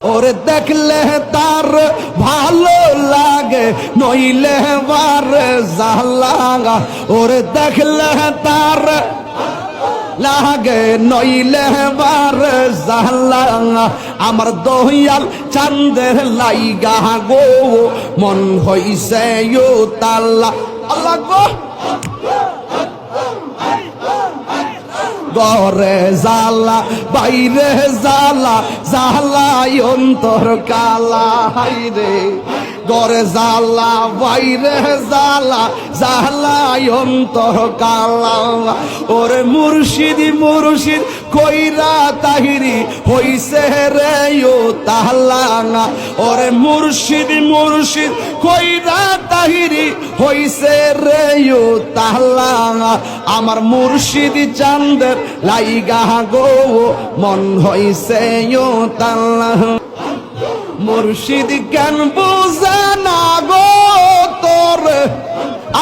ওরে দেখলে তার ভালো লাগে নইলে বার জালাগা ওরে দেখলে তার লাগে নইলে বার জালাগা আমার দয়াল চাঁদের লাইগা গো মন হইছে ও তাল্লা আল্লাহ গো গরে জালা বাইরে জালা জালাই অন্তর কালা হাইরে গরে জালা বাইরে জালা জালাই অন্তর কালা ওরে মুর্শিদি মুর্শিদ কইরা তাহিরি হইছে রে ও তাহলাঙা ওরে মুর্শিদি মুর্শিদ কইরা তাহিরি হইছে রে ও তাহলাঙা আমার মুর্শিদি চাঁদের লাইগা গো মন হইছে ও তাহলাঙা মুর্শিদ কেন বুঝে না গো তোর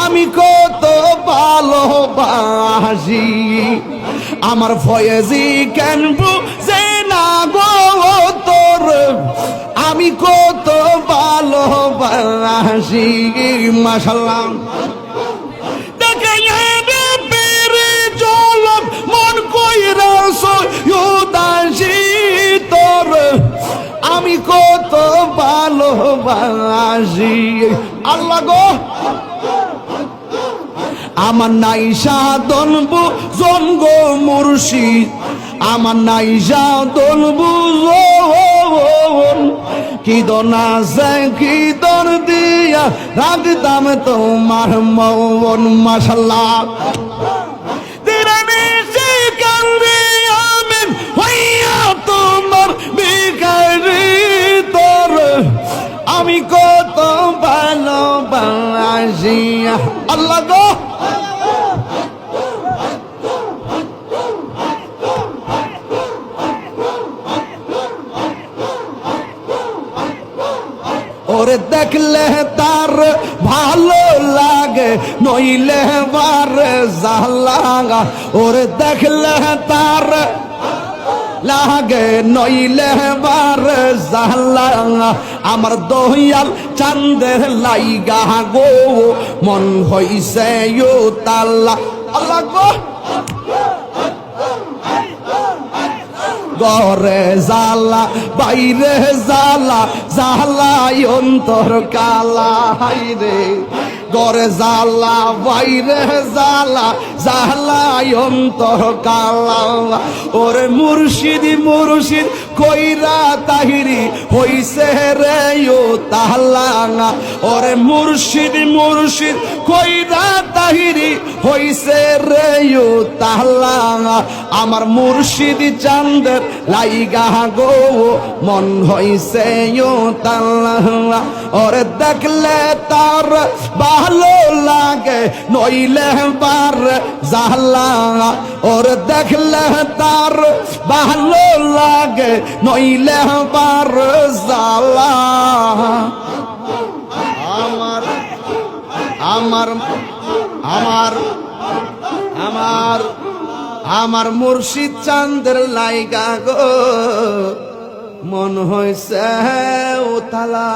আমি কত ভালোবাসি আমার ফয়েজি কেন বুঝে না গো তোর আমি কত ভালোবাসি মাশাআল্লাহ দেখে বেরে জলম মন কইরা সয়ুদাসি তোর আমি কত ভালোবাসি আল্লাহ গো আমার নাই সাধন বুঝন গো মুর্শিদ আমার নাই সাধন বুঝন কি দনা সে কি দর দিয়া রাখতাম তোমার মন মাশাআল্লাহ আমি কত ভালোবাসি আল্লাহ গো ওরে দেখলে তার ভালো লাগে নইলে বার জালাগা ওরে দেখলে তার লাগে নইলে বার জালাগা আমার দয়াল চাঁদের লাইগা গো মন হইছে ও তাল্লা আল্লাহ গো গরে জালা বাইরে জালা জালাই অন্তর কালা হাইরে গরে জালা বাইরে জালা জালাই অন্তর কালা ওরে মুর্শিদি মুর্শিদ কইরা তাহিরি হইছে রে ও তাহলাঙা ওরে মুর্শিদি মুর্শিদ কইরা তাহিরি হইছে রে ও তাহলাঙা আমার মুর্শিদি চাঁদের লাইগা গো মন হইছে ও তাহলাঙা ওরে দেখলে তার ভালো লাগে নইলে বার জালাঙা ওরে দেখলে তার ভালো লাগে নইলে বার জালা আমার আমার আমার আমার আমার মুর্শিদ চাঁদের লাইগা গো মন হইছে ও তালা